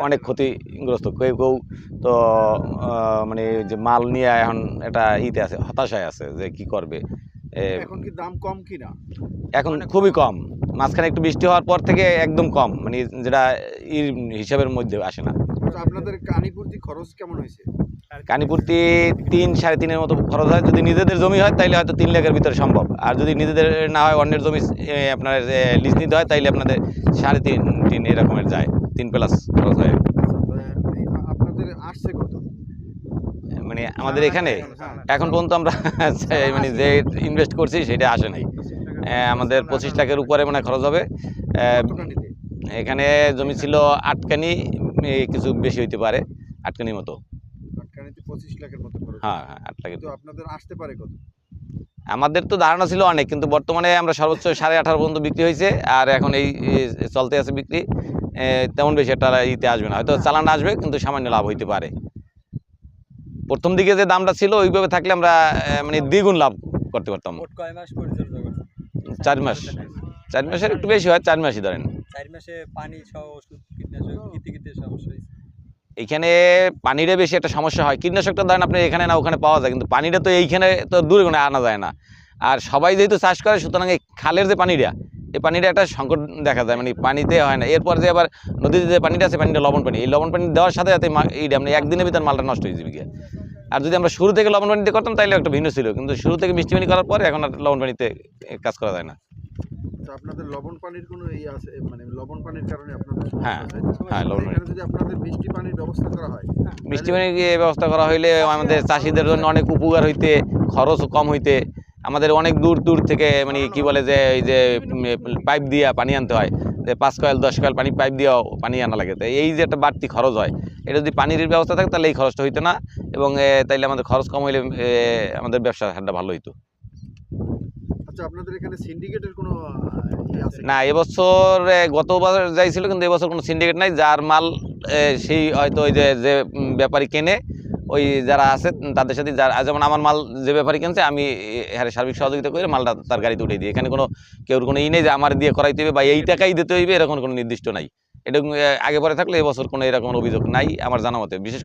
অনেক ক্ষতিগ্রস্ত। কেউ তো মানে যে মাল নিয়ে এখন একটা আছে, হতাশায় আছে যে কি করবে। এখন কি দাম কম কিনা? এখন খুবই কম। মাঝখানে একটু বৃষ্টি হওয়ার পর থেকে একদম কম। মানে যেটা হিসাবের মধ্যে আসে না। আচ্ছা, আপনাদের কানিপূর্তি খরচ কেমন হয়েছে? কানিপূর্তি ৩-৩.৫ মতো খরচ হয়। যদি নিজেদের জমি হয় তাইলে হয়তো ৩ লাখের ভিতরে সম্ভব। আর যদি নিজেদের না হয়, অন্যের জমি আপনার লিজ নিতে হয়, তাইলে আপনাদের ৩.৫-৩ এরকমের যায়। ৩ প্লাস খরচ হয়। আপনাদের আসছে কত? মানে আমাদের এখানে হ্যাঁ। এখন পর্যন্ত আমরা মানে যে ইনভেস্ট করছি সেটা আসে নাই। আমাদের ২৫ লাখের উপরে মানে খরচ হবে। কতখানিতে? এখানে জমি ছিল ৮ কানি, কিছু বেশি হইতে পারে, ৮ কানির মতো। আটকানিতে 25 লাখের মতো খরচ হ্যাঁ, হয়েছে। হ্যাঁ, ৮ লাখের। কিন্তু আপনাদের আসতে পারে কত? আমাদের তো ধারণা ছিল অনেক, কিন্তু বর্তমানে আমরা সর্বোচ্চ 18.5 পর্যন্ত বিক্রি হয়েছে। আর এখন এই চলতে আছে বিক্রি। তেমন বেশি একটা আসবে না, হয়তো চালান আসবে, কিন্তু সামান্য লাভ হইতে পারে। প্রথম দিকে যে দামটা ছিল ওইভাবে থাকলে আমরা মানে দ্বিগুণ লাভ করতে পারতাম। 4 মাস, 4 মাসের একটু বেশি হয়, 4 মাসই ধরেন। 4 মাসে পানি সহ ওষুধ কীটনাশক কিতে সমস্যা হয়েছে। এখানে পানিটা বেশি একটা সমস্যা হয়। কীটনাশকটা ধরেন আপনি এখানে না ওখানে পাওয়া যায়, কিন্তু পানিটা তো এইখানে তো দূরে কোনো আনা যায় না। আর সবাই যেহেতু চাষ করে, সুতরাং এই খালের যে পানিটা, এই পানিটা একটা সংকট দেখা যায়, মানে পানিতে হয় না। এরপর যে আবার নদীতে যে পানিটা আছে, পানিটা লবণ পানি। এই লবণ পানি দেওয়ার সাথে সাথে এইটা মানে একদিনের ভিতর মালটা নষ্ট হয়ে যাবে গিয়ে। আর যদি আমরা শুরু থেকে লবণ পানিতে করতাম তাহলে একটা ভিন্ন ছিল, কিন্তু শুরু থেকে মিষ্টি পানি করার পরে এখন আর লবণ পানিতে কাজ করা যায় না। তো আপনাদের লবণ পানির কোনো আছে, মানে লবণ পানির কারণে আপনাদের হ্যাঁ, সমস্যা হ্যাঁ, লবণ পানি। এখানে যদি আপনাদের মিষ্টি পানির ব্যবস্থা করা হয়, মিষ্টি পানির ব্যবস্থা করা হইলে আমাদের চাষিদের জন্য অনেক উপকার হইতে, খরচও কম হইতে। আমাদের অনেক দূর দূর থেকে মানে কি বলে যে এই যে পাইপ দিয়ে পানি আনতে হয়, যে 5 কয়েল 10 কয়েল পানি পাইপ দিয়েও পানি আনা লাগে। তো এই যে একটা বাড়তি খরচ হয়, এটা যদি পানির ব্যবস্থা থাকে তাহলে এই খরচটা হইতো না। এবং তাইলে আমাদের খরচ কম হইলে আমাদের ব্যবসার হারটা ভালো হইতো। আচ্ছা, আপনাদের এখানে সিন্ডিকেটের কোনো আছে? না, এবছর গতবার যাইছিল, কিন্তু এবছর কোনো সিন্ডিকেট নাই। যার মাল সেই হয়তো ওই যে ব্যাপারী কেনে, ওই যারা আছে তাদের সাথে, যেমন আমার মাল যে ব্যাপারী কিনছে, আমি হ্যাঁ সার্বিক সহযোগিতা করে মালটা তার গাড়িতে উঠিয়ে দিই। এখানে কোনো কেউর কোনো নেই যে আমার দিয়ে করাইতে হবে বা এই টাকাই দিতে হইবে, এরকম কোনো নির্দিষ্ট নাই। এটা আগে পরে থাকলে এবছর কোনো এরকম অভিযোগ নাই আমার জানা মতে। বিশেষ